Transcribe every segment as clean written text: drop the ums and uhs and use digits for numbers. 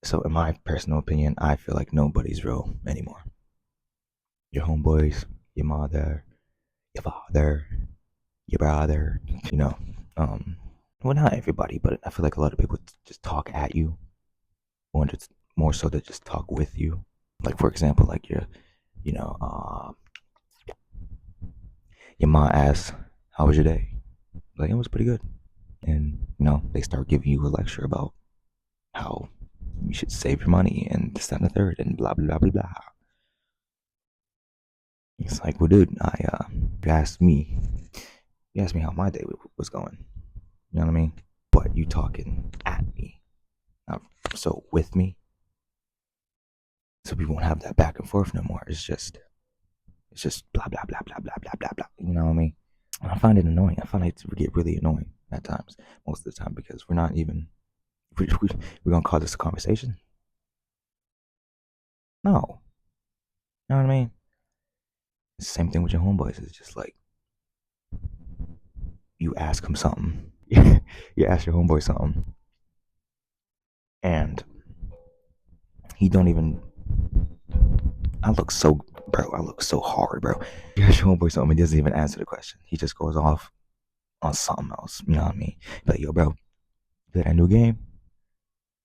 So in my personal opinion, I feel like nobody's real anymore. Your homeboys, your mother, your father, your brother, you know. Um, well, not everybody, but I feel like a lot of people just talk at you, or just more so to just talk with you. Like for example, like you know, your mom asks, "How was your day?" Like it was pretty good, and they start giving you a lecture about how you should save your money and this, that, and the third, and blah blah blah blah blah. It's like, well, dude, you asked me, how my day was going. You know what I mean? But you talking at me, not so with me. So we won't have that back and forth no more. It's just blah blah blah blah blah blah blah blah. You know what I mean? And I find it annoying. I find it to get really annoying at times, most of the time, because we're not even we're gonna call this a conversation. No, you know what I mean? It's the same thing with your homeboys. It's just like you ask him something, you ask your homeboy something, and he don't even. I look so, bro. I look so hard, bro. You ask your homeboy something, he doesn't even answer the question. He just goes off on something else. You know what I mean? But yo, bro, play that new game,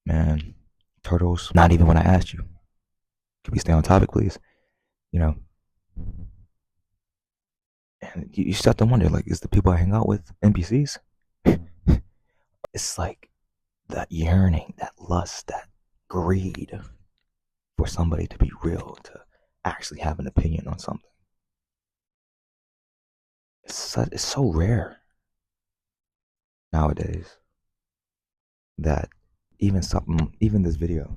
man. Turtles. Not even when I asked you. Can we stay on topic, please? You know. And you start to wonder, like, is the people I hang out with NPCs? It's like that yearning, that lust, that greed for somebody to be real, to actually have an opinion on something. It's so rare nowadays that even this video,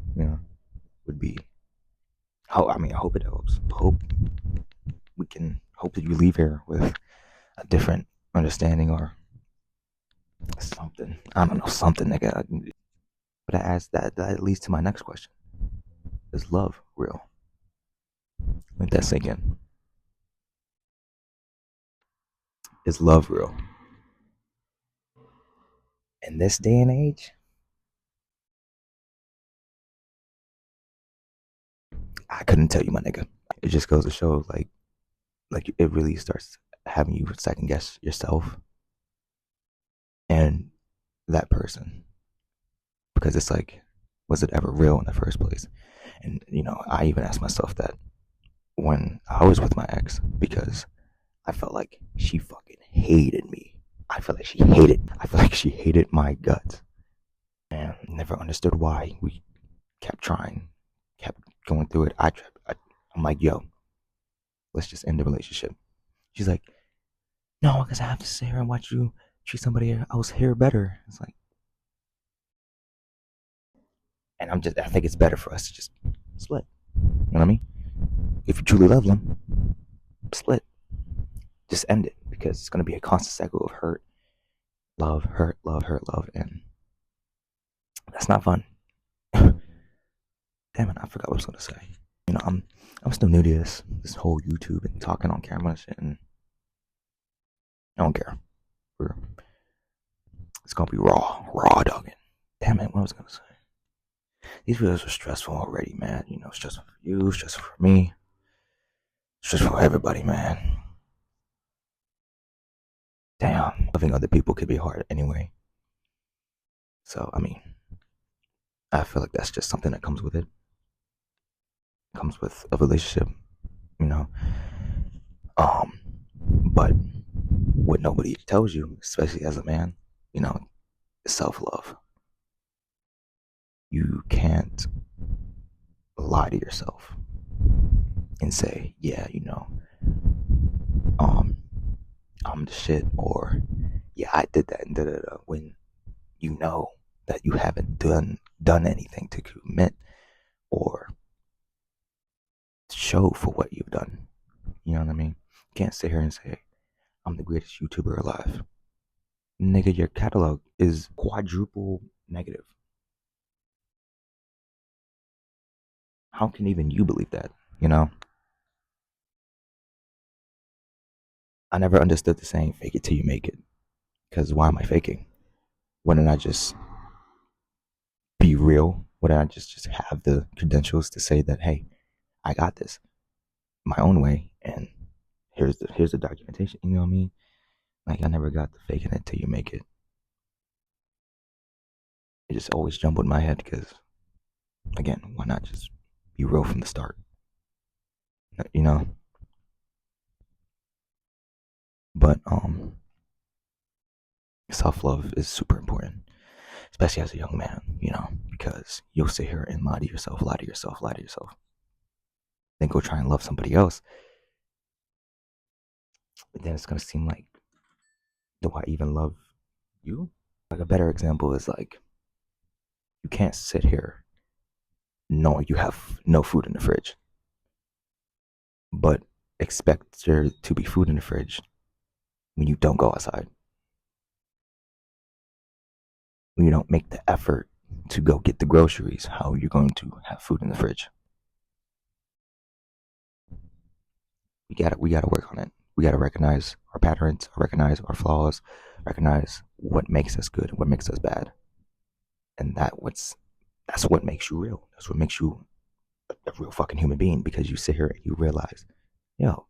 would be. I mean, I hope it helps. Hope that you leave here with a different understanding or something. I don't know, something, nigga. But that leads to my next question: is love real? Let that sink in. Is love real? In this day and age, I couldn't tell you, my nigga. It just goes to show, like it really starts having you second guess yourself and that person, because it's like, was it ever real in the first place? And I even asked myself that when I was with my ex, because I felt like she fucking hated me. I felt like she hated. I felt like she hated my guts, and never understood why. We kept trying, kept going through it. I'm like, yo, let's just end the relationship. She's like, no, because I have to sit here and watch you treat somebody else here better. It's like, and I think it's better for us to just split. You know what I mean? If you truly love them, split. Just end it, because it's going to be a constant cycle of hurt, love, hurt, love, and that's not fun. Damn it, I forgot what I was going to say. I'm still new to this whole YouTube and talking on camera and shit, and I don't care. It's gonna be raw dogging. Damn it, what was I gonna say? These videos are stressful already, man. Stressful for you, stressful for me, stressful for everybody, man. Damn, loving other people could be hard anyway. So, I mean, I feel like that's just something that comes with it. Comes with a relationship, you know. But what nobody tells you, especially as a man, is self-love. You can't lie to yourself and say, yeah, um, I'm the shit, or yeah, I did that and da da da, when you know that you haven't done anything to commit or show for what you've done. You know what I mean? You can't sit here and say, I'm the greatest YouTuber alive. Nigga, your catalog is quadruple negative. How can even you believe that? I never understood the saying, fake it till you make it. Because why am I faking? Why don't I just be real Wouldn't I just have the credentials to say that, hey, I got this my own way, and here's the documentation. You know what I mean? Like I never got the faking it till you make it. It just always jumbled in my head because, again, why not just be real from the start? You know. But self love is super important, especially as a young man. You know, because you'll sit here and lie to yourself, lie to yourself, lie to yourself, then go try and love somebody else. But then it's gonna seem like, do I even love you? Like a better example is like you can't sit here knowing you have no food in the fridge, but expect there to be food in the fridge when you don't go outside. When you don't make the effort to go get the groceries, how are you going to have food in the fridge? We gotta work on it. We gotta recognize our patterns, recognize our flaws, recognize what makes us good, what makes us bad, and that's what makes you real. That's what makes you a real fucking human being because you sit here and you realize, yo,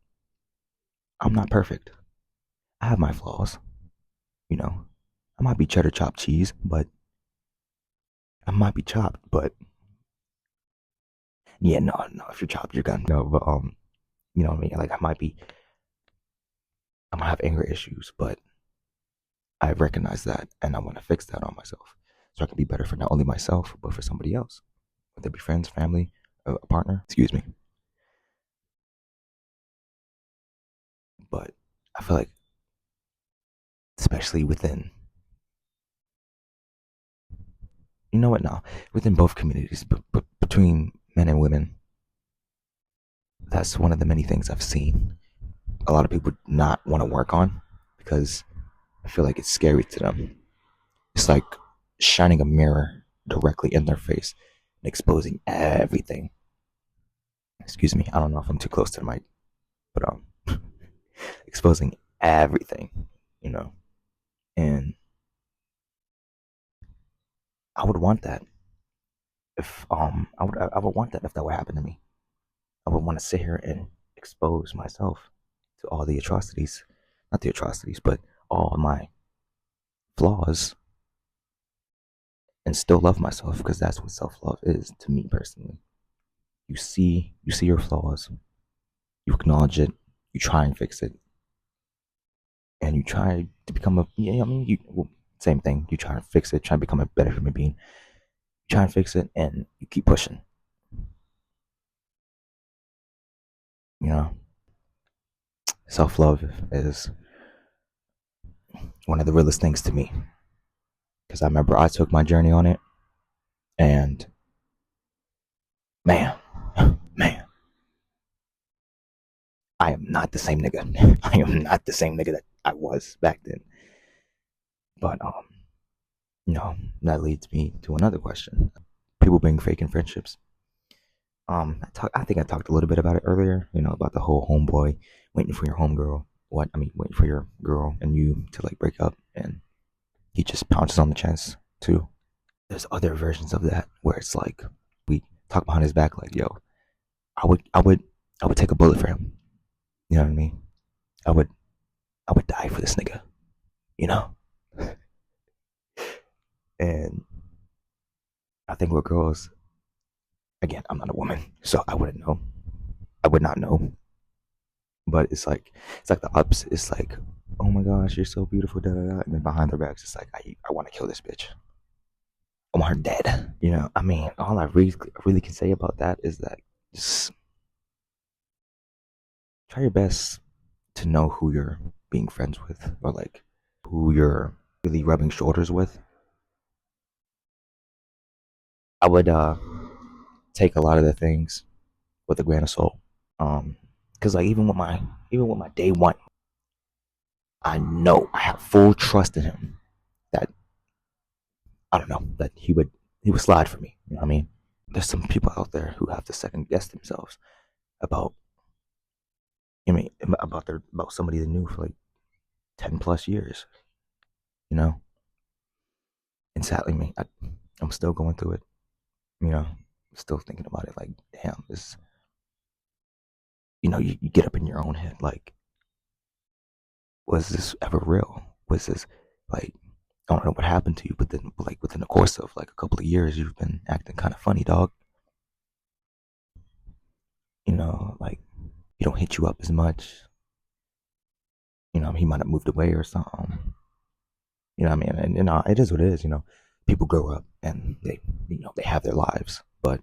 I'm not perfect. I have my flaws. You know, I might be cheddar chopped cheese, but I might be chopped. But yeah, no, no. If you're chopped, you're gonna no. But you know what I mean? Like I might have anger issues, but I recognize that and I want to fix that on myself so I can be better for not only myself but for somebody else, whether it be friends, family, a partner. Excuse me. But I feel like, especially within, you know what now, within both communities, between men and women, that's one of the many things I've seen a lot of people not want to work on because I feel like it's scary to them. It's like shining a mirror directly in their face and exposing everything. Excuse me, I don't know if I'm too close to the mic, but exposing everything, you know. And I would want that if I would want that if that would happen to me. I would want to sit here and expose myself to all the atrocities, not the atrocities, but all my flaws and still love myself because that's what self-love is to me personally. You see your flaws, you acknowledge it, you try and fix it, and you try to become a yeah, I mean you well, same thing. You try to fix it, try to become a better human being. You try and fix it and you keep pushing. You know, self-love is one of the realest things to me because I remember I took my journey on it and man, man, I am not the same nigga. I am not the same nigga that I was back then. But you know, that leads me to another question. People being fake in friendships. I think I talked a little bit about it earlier. You know, about the whole homeboy waiting for your homegirl. Waiting for your girl and you to like break up, and he just pounces on the chest too. There's other versions of that where it's like we talk behind his back, like, yo, I would, I would, I would take a bullet for him. You know what I mean? I would, I would die for this nigga. You know? And I think with girls, again, I'm not a woman, so I wouldn't know. I would not know. But it's like the ups. It's like, oh my gosh, you're so beautiful, da da da. And then behind their backs, it's like, I want to kill this bitch. I want her dead. You know, I mean, all I really can say about that is that just try your best to know who you're being friends with, or like who you're really rubbing shoulders with. I would take a lot of the things with a grain of salt. Because like even with my day one, I know I have full trust in him that I don't know that he would slide for me. You know what I mean? There's some people out there who have to second guess themselves about I mean about somebody they knew for like 10 plus years. You know, and sadly, I'm still going through it. you know, still thinking about it like, damn, this, you get up in your own head like, was this ever real? Was this like, I don't know what happened to you, but then like within the course of like a couple of years, you've been acting kind of funny, dog. Like he don't hit you up as much. He might have moved away or something. You know what I mean? And it is what it is. People grow up and they have their lives, but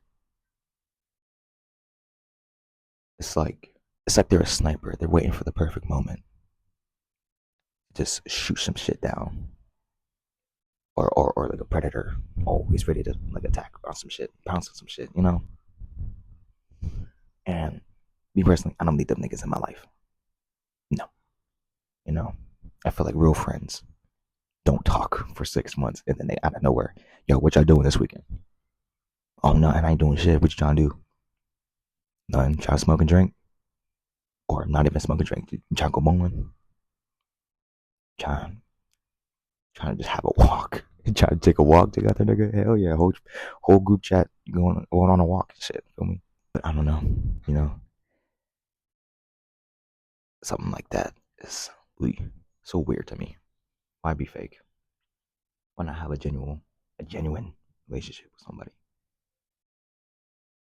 it's like they're a sniper. They're waiting for the perfect moment, just shoot some shit down, or like a predator, always ready to like attack on some shit, pounce on some shit. And me personally, I don't need them niggas in my life. No, you know, I feel like real friends don't talk for 6 months and then they out of nowhere, yo, what y'all doing this weekend? Oh, nothing. I ain't doing shit. What you trying to do? Nothing. Trying to smoke and drink, or not even smoke and drink. Trying to go bowling. Trying, trying to just have a walk. Trying to take a walk together, nigga. Hell yeah, whole group chat going on a walk and shit. Feel me? But I don't know. You know, something like that is really so weird to me. Why be fake? Why not have a genuine relationship with somebody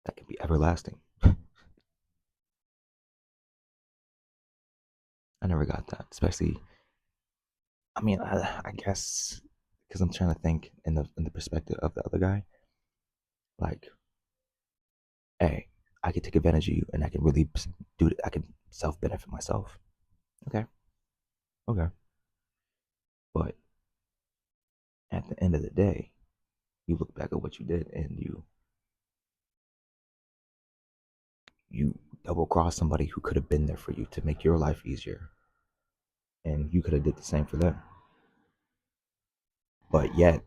that can be everlasting? I never got that, especially. I mean, I guess because I'm trying to think in the perspective of the other guy. Like, hey, I could take advantage of you, and I can really do it. I can self benefit myself. Okay, okay. But at the end of the day, you look back at what you did, and you double cross somebody who could have been there for you to make your life easier, and you could have did the same for them. But yet,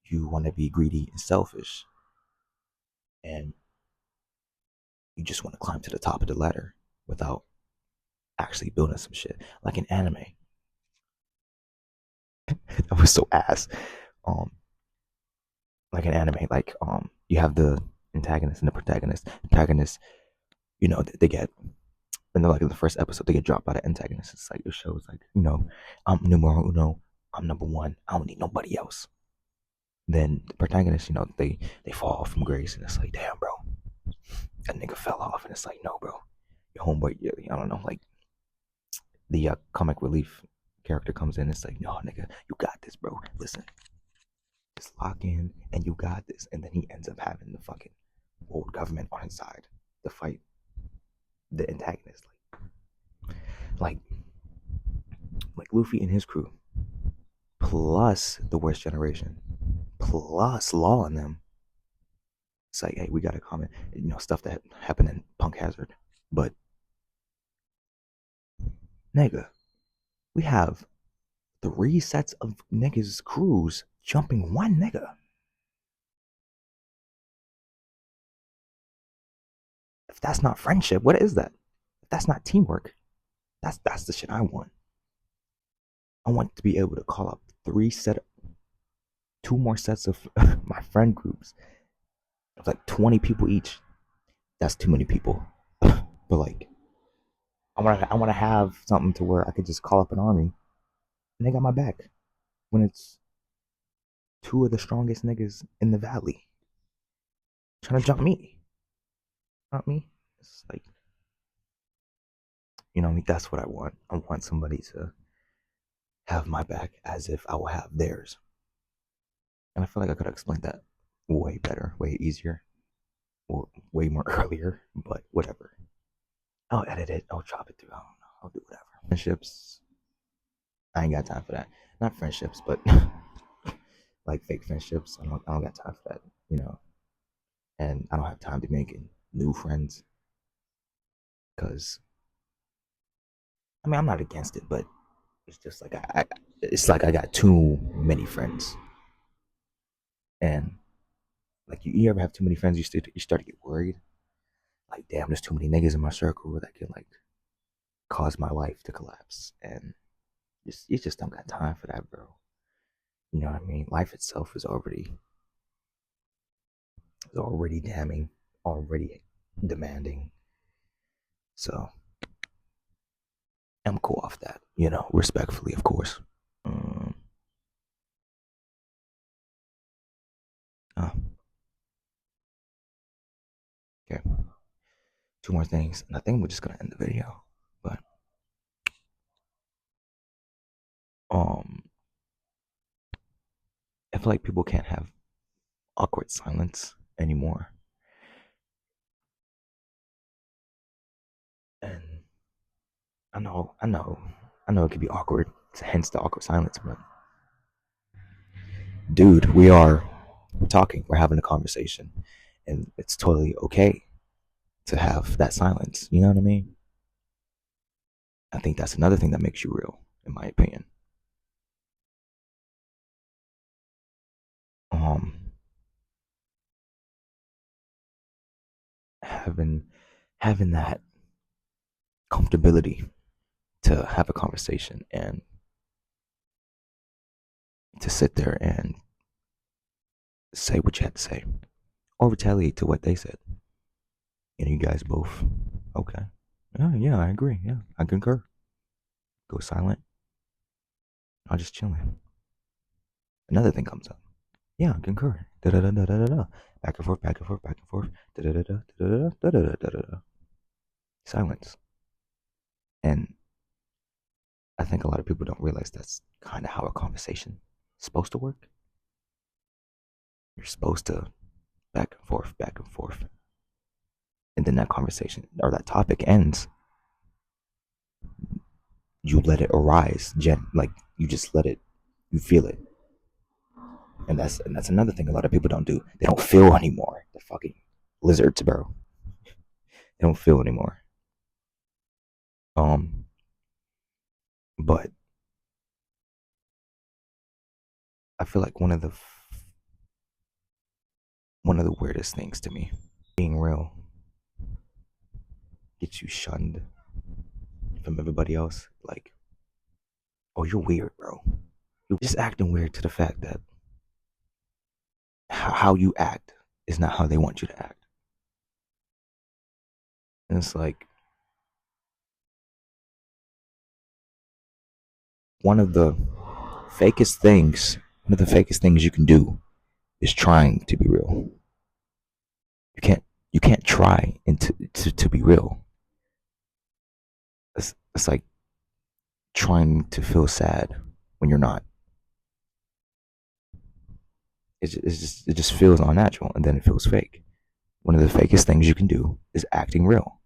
you want to be greedy and selfish, and you just want to climb to the top of the ladder without actually building some shit like an anime. That was so ass. Um, like an anime, like you have the antagonist and the protagonist. Antagonist, they get, and they're like in the first episode, they get dropped by the antagonist. It's like it shows like, I'm numero uno, I'm number one. I don't need nobody else. Then the protagonist, they fall from grace, and it's like, damn, bro, that nigga fell off, and it's like, no, bro, your homeboy, I don't know, like the comic relief character comes in. It's like, no, nigga, you got this, bro. Listen, just lock in, and you got this. And then he ends up having the fucking world government on his side to fight the antagonist, like, like Luffy and his crew, plus the worst generation, plus Law and them. It's like, hey, we got to comment, stuff that happened in Punk Hazard, but nigga, we have 3 sets of niggas crews jumping one nigga. If that's not friendship, what is that? If that's not teamwork, that's the shit I want. I want to be able to call up 2 more sets of my friend groups of like 20 people each. That's too many people. But like, I want to have something to where I could just call up an army and they got my back when it's two of the strongest niggas in the valley trying to jump me, not me. It's like, that's what I want. I want somebody to have my back as if I will have theirs. And I feel like I could have explained that way better, way easier, or way more earlier, but whatever. I'll edit it. I'll chop it through. I don't know. I'll do whatever. Friendships. I ain't got time for that. Not friendships, but like fake friendships. I don't got time for that. And I don't have time to make new friends because I mean I'm not against it, but it's just like it's like I got too many friends, and like you ever have too many friends, you start to get worried. Like, damn, there's too many niggas in my circle that can like cause my life to collapse, and you just don't got time for that, bro. You know what I mean? Life itself is already was already damning, already demanding. So I'm cool off that, respectfully, of course. Um, uh, okay, two more things, and I think we're just gonna end the video. But um, I feel like people can't have awkward silence anymore, and I know it could be awkward. Hence the awkward silence, but dude, we're talking, we're having a conversation, and it's totally okay to have that silence. You know what I mean? I think that's another thing that makes you real, in my opinion. Um, having having that comfortability to have a conversation and to sit there and say what you had to say or retaliate to what they said. And you guys both, okay. Yeah, I agree. Yeah, I concur. Go silent. I'm just chilling. Another thing comes up. Yeah, I concur. Da da da da da da. Back and forth, back and forth, back and forth. Da da da da da da da da da da. Silence. And I think a lot of people don't realize that's kind of how a conversation is supposed to work. You're supposed to back and forth. And then that conversation or that topic ends. You let it arise, like you just let it, you feel it. And that's another thing a lot of people don't do. They don't feel anymore. The fucking lizards, bro. They don't feel anymore. But I feel like one of the weirdest things to me, being real, gets you shunned from everybody else. Like, oh, you're weird, bro. You're just acting weird to the fact that how you act is not how they want you to act. And it's like one of the fakest things you can do is trying to be real. You can't try to be real. It's like trying to feel sad when you're not. It just feels unnatural and then it feels fake. One of the fakest things you can do is acting real.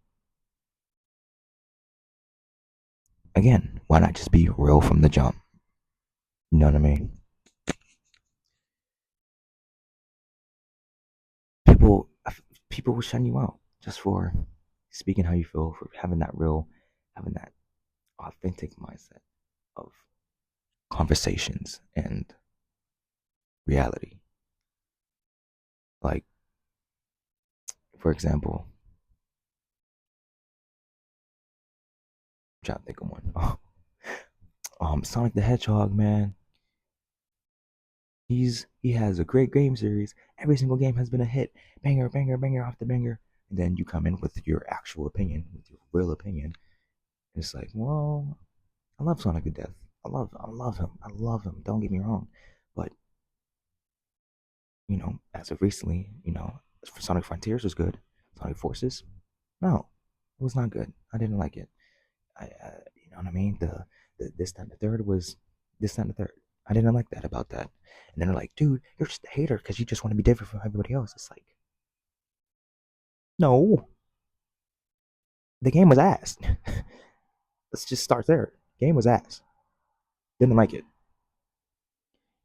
Again, why not just be real from the jump? You know what I mean? People people will shun you out just for speaking how you feel, for having that authentic mindset of conversations and reality. Like, for example, I'm trying to think of one. Sonic the Hedgehog, man. He has a great game series. Every single game has been a hit. Banger, banger, banger after banger. And then you come in with your actual opinion, with your real opinion. And it's like, well, I love Sonic to death. I love him. I love him. Don't get me wrong. But, as of recently, Sonic Frontiers was good. Sonic Forces, no, it was not good. I didn't like it. You know what I mean? The this time the third was this time the third. I didn't like that about that. And then they're like, dude, you're just a hater because you just want to be different from everybody else. It's like, no, the game was ass. Let's just start there. Game was ass. Didn't like it.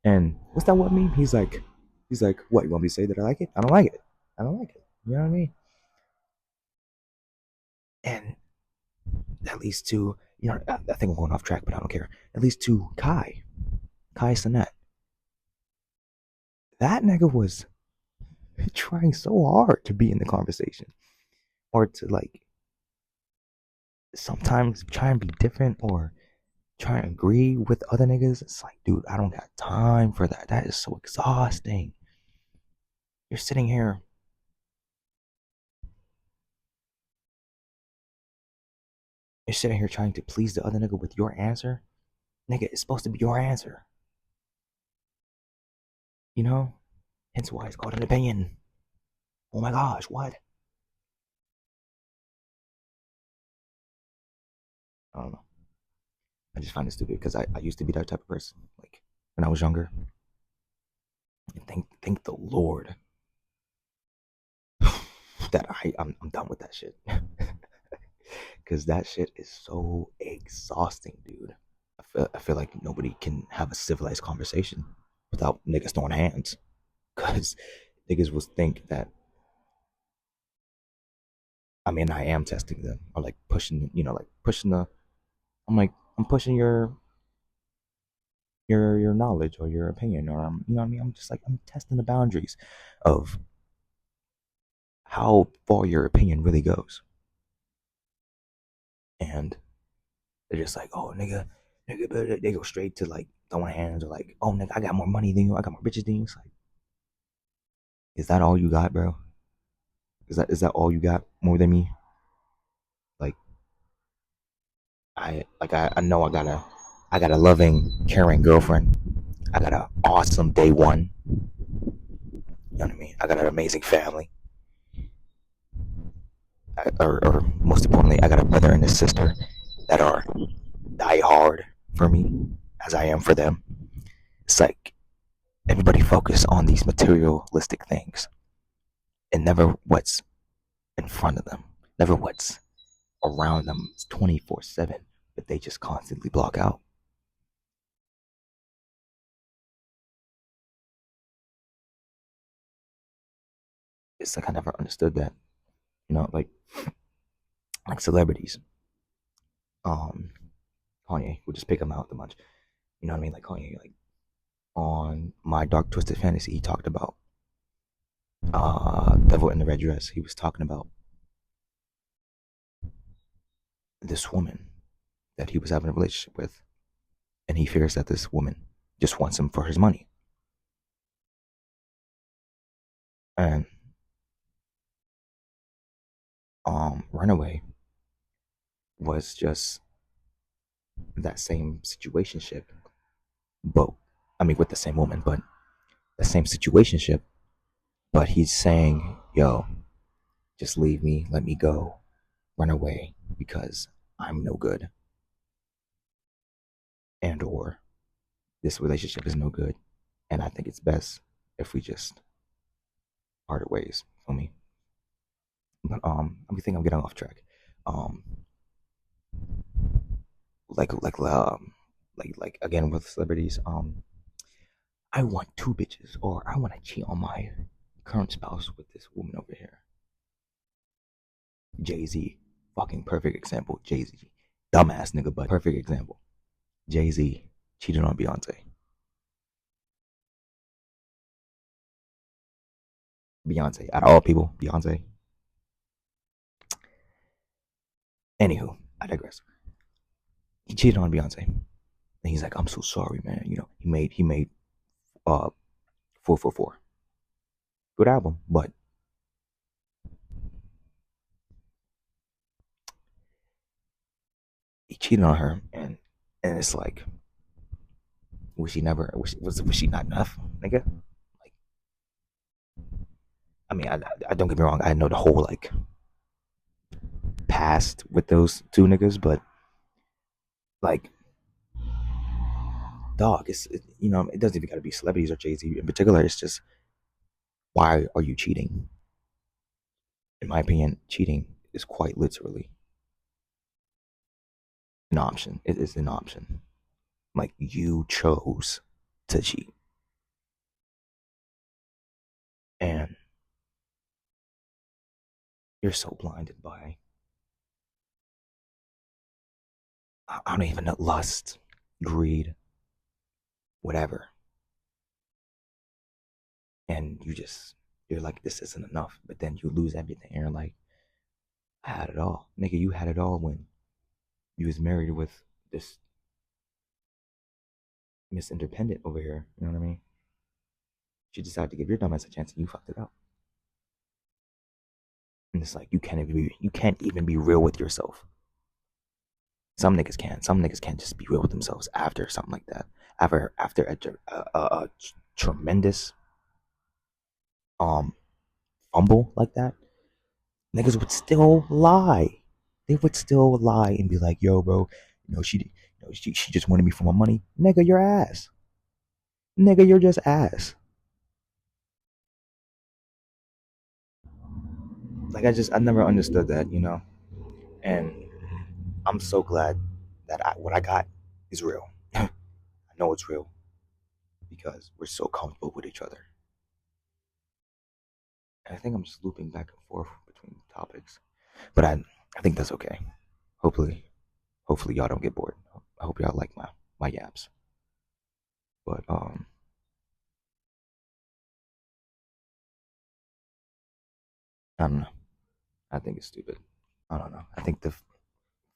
And what's that one meme? He's like, what? You want me to say that I like it? I don't like it. I don't like it. You know what I mean? And that leads to, I think I'm going off track, but I don't care. At least to Kai Sinet. That nigga was trying so hard to be in the conversation or to like sometimes try and be different or try and agree with other niggas. It's like, dude, I don't got time for that. That is so exhausting. You're sitting here. You're sitting here trying to please the other nigga with your answer. Nigga, it's supposed to be your answer. You know? Hence why it's called an opinion. Oh my gosh, what? I don't know. I just find it stupid because I used to be that type of person. Like when I was younger. And thank the Lord that I'm done with that shit. Cause that shit is so exhausting, dude. I feel like nobody can have a civilized conversation without niggas throwing hands. Cause niggas will think that I am testing them or like pushing, like pushing the. I'm like I'm pushing your knowledge or your opinion or you know what I mean. I'm just like I'm testing the boundaries of how far your opinion really goes. And they're just like, oh nigga, they go straight to like throwing hands or like, oh nigga, I got more money than you, I got more bitches than you. It's like, is that all you got, bro? Is that all you got more than me? Like I know I got a loving, caring girlfriend. I got an awesome day one. You know what I mean? I got an amazing family. Or most importantly, I got a brother and a sister that are die hard for me as I am for them. It's like everybody focus on these materialistic things and never what's in front of them, never what's around them 24/7, but they just constantly block out. It's like I never understood that, like celebrities. Um, Kanye, we'll just pick him out the bunch. You know what I mean? Like Kanye, like on My Dark Twisted Fantasy, he talked about Devil in the Red Dress. He was talking about this woman that he was having a relationship with, and he fears that this woman just wants him for his money. And Runaway was just that same situationship, but with the same woman, but the same situationship. But he's saying, "Yo, just leave me, let me go, run away because I'm no good, and or this relationship is no good, and I think it's best if we just parted ways." For me, but I think I'm getting off track. Um, like again with celebrities, I want two bitches, or I want to cheat on my current spouse with this woman over here. Jay Z, fucking perfect example. Jay Z, dumbass nigga, but perfect example. Jay Z cheated on Beyonce. Beyonce, out of all people, Beyonce. Anywho, I digress. He cheated on Beyonce, and he's like, "I'm so sorry, man." He made 444, good album, but he cheated on her, and it's like, was she not enough, nigga? Like, I don't get me wrong, I know the whole like past with those two niggas, but like, dog, it doesn't even gotta be celebrities or Jay Z in particular. It's just, why are you cheating? In my opinion, cheating is quite literally an option. It is an option. Like, you chose to cheat, and you're so blinded by, I don't even know, lust, greed, whatever, and you're like, this isn't enough. But then you lose everything. And you're like, I had it all, nigga. You had it all when you was married with this Miss Independent over here. You know what I mean? She decided to give your dumbass a chance, and you fucked it up. And it's like, you can't even be real with yourself. Some niggas can. Some niggas can't just be real with themselves after something like that. After a tremendous um fumble like that, niggas would still lie. They would still lie and be like, "Yo, bro, she just wanted me for my money." Nigga, you're ass. Nigga, you're just ass. Like I never understood that. And I'm so glad that what I got is real. I know it's real because we're so comfortable with each other. And I think I'm just looping back and forth between topics, but I think that's okay. Hopefully y'all don't get bored. I hope y'all like my yaps. But I don't know. I think it's stupid. I don't know. I think the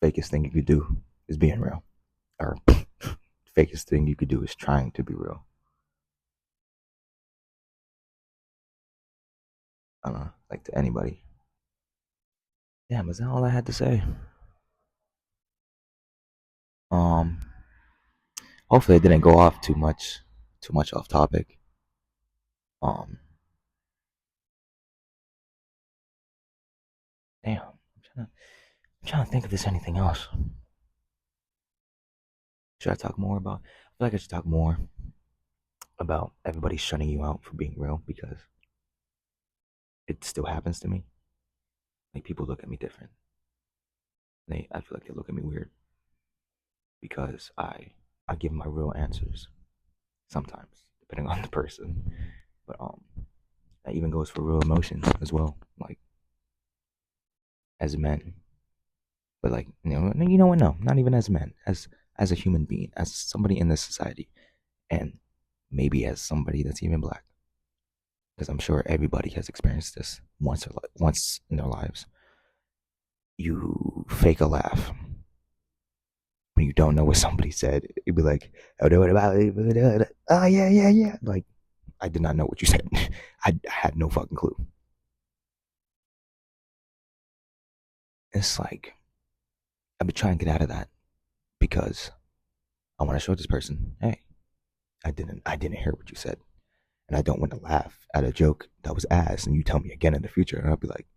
fakest thing you could do is being real, or fakest thing you could do is trying to be real. I don't know, like to anybody. Damn, is that all I had to say? Um, Hopefully it didn't go off too much off topic. Um, Damn, I'm trying to think if there's anything else. Should I talk more about? I feel like I should talk more about everybody shutting you out for being real because it still happens to me. Like people look at me different. I feel like they look at me weird because I give my real answers sometimes, depending on the person. But that even goes for real emotions as well. Like as men, but like you know what? No, not even as men, as a human being, as somebody in this society, and maybe as somebody that's even black, because I'm sure everybody has experienced this once in their lives. You fake a laugh when you don't know what somebody said. You'd be like, "Oh, what about it? Oh, yeah, yeah, yeah." Like I did not know what you said. I had no fucking clue. It's like I've been trying to get out of that because I want to show this person, hey, I didn't hear what you said, and I don't want to laugh at a joke that was ass, and you tell me again in the future, and I'll be like,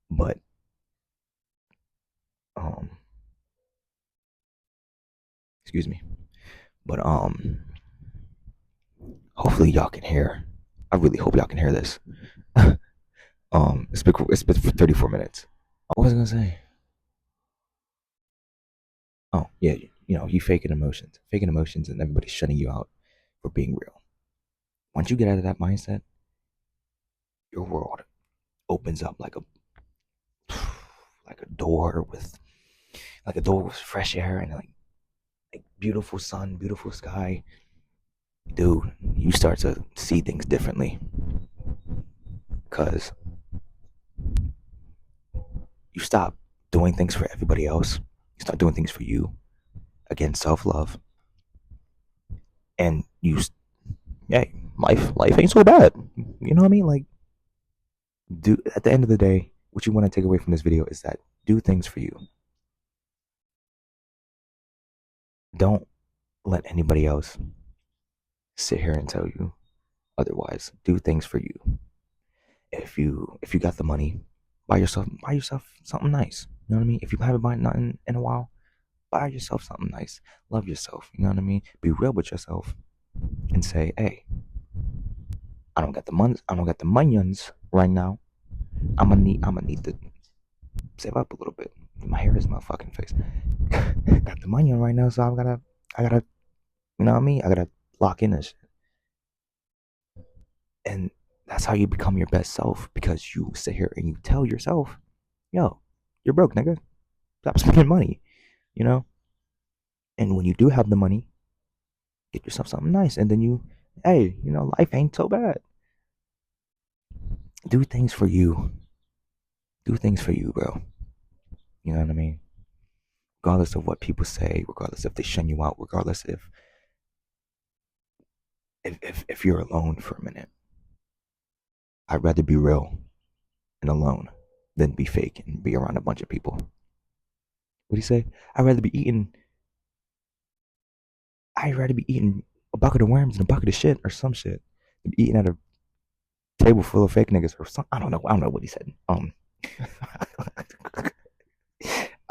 but um, excuse me, but hopefully y'all can hear. I really hope y'all can hear this. It's been for 34 minutes. What was I gonna say? Oh yeah, you faking emotions, and everybody's shutting you out for being real. Once you get out of that mindset, your world opens up like a door with fresh air and like beautiful sun, beautiful sky. Dude, you start to see things differently because you stop doing things for everybody else. You start doing things for you. Again, self love, and hey, life ain't so bad. You know what I mean? Like, do at the end of the day, what you want to take away from this video is that do things for you. Don't let anybody else sit here and tell you otherwise. Do things for you. If you got the money, buy yourself something nice. You know what I mean? If you haven't bought nothing in a while, buy yourself something nice. Love yourself. You know what I mean? Be real with yourself and say, hey, I don't got the monions right now. I'm gonna need to save up a little bit. My hair is my fucking face. Got the money on right now, so I gotta, you know what I mean? I gotta lock in this, and that's how you become your best self because you sit here and you tell yourself, "Yo, you're broke, nigga. Stop spending money." You know, and when you do have the money, get yourself something nice, and then hey, life ain't so bad. Do things for you. Do things for you, bro. You know what I mean? Regardless of what people say, regardless if they shun you out, regardless if you're alone for a minute. I'd rather be real and alone than be fake and be around a bunch of people. What do you say? I'd rather be eating. I'd rather be eating a bucket of worms than a bucket of shit or some shit. Than eating at a table full of fake niggas or some. I don't know. I don't know what he said. I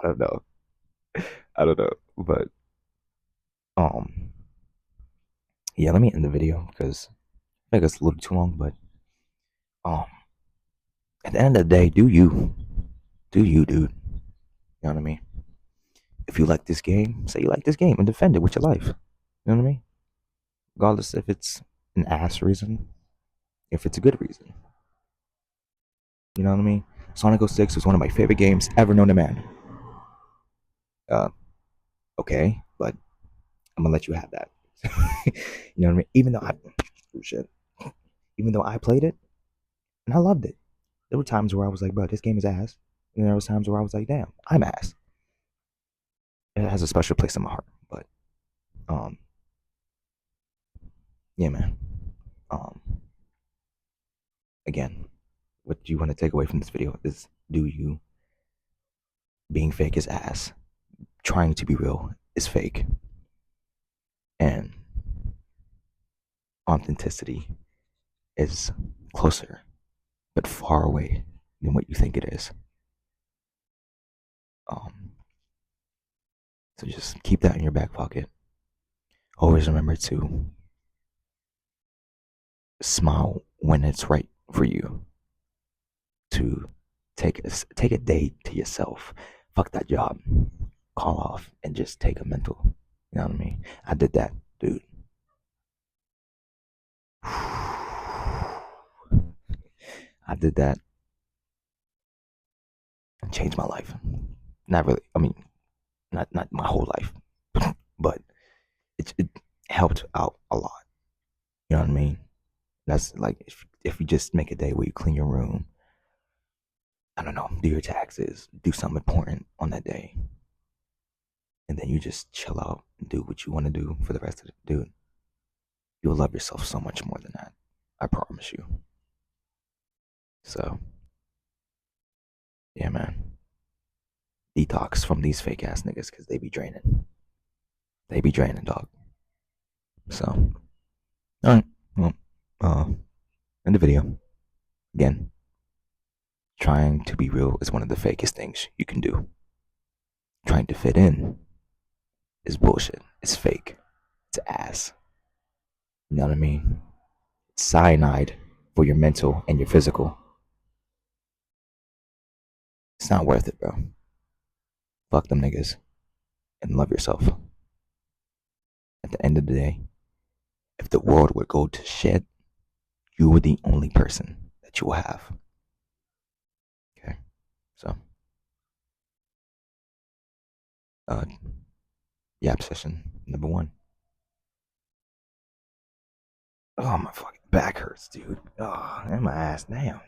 don't know. I don't know. But um, yeah. Let me end the video because I think it's a little too long. But um, at the end of the day, do you, dude. You know what I mean? If you like this game, say you like this game and defend it with your life. You know what I mean? Regardless if it's an ass reason, if it's a good reason. You know what I mean? Sonic 06 is one of my favorite games ever known to man. Uh, okay, but I'm gonna let you have that. You know what I mean? Oh shit, even though I played it and I loved it, there were times where I was like, bro, this game is ass. And there was times where I was like, damn, I'm ass. It has a special place in my heart. But um, yeah, man. Um, again, what you want to take away from this video is do you being fake is ass. Trying to be real is fake. And authenticity is closer but far away than what you think it is. Um, so just keep that in your back pocket. Always remember to smile when it's right for you. To take a day to yourself. Fuck that job. Call off and just take a mental. You know what I mean? I did that, dude. I did that and changed my life. Not really. I mean, not my whole life, but it helped out a lot. You know what I mean? That's like if you just make a day where you clean your room, I don't know, do your taxes, do something important on that day, and then you just chill out and do what you want to do for the rest of the dude. You'll love yourself so much more than that. I promise you. So, yeah, man. Detox from these fake ass niggas because they be draining. They be draining, dog. So, all right. Well, end the video. Again, trying to be real is one of the fakest things you can do. Trying to fit in is bullshit. It's fake. It's ass. You know what I mean? It's cyanide for your mental and your physical. It's not worth it, bro. Fuck them niggas and love yourself. At the end of the day, if the world would go to shit, you are the only person that you will have. Okay? So, uh, yap session number 1. Oh, my fucking back hurts, dude. Oh, and my ass. Damn.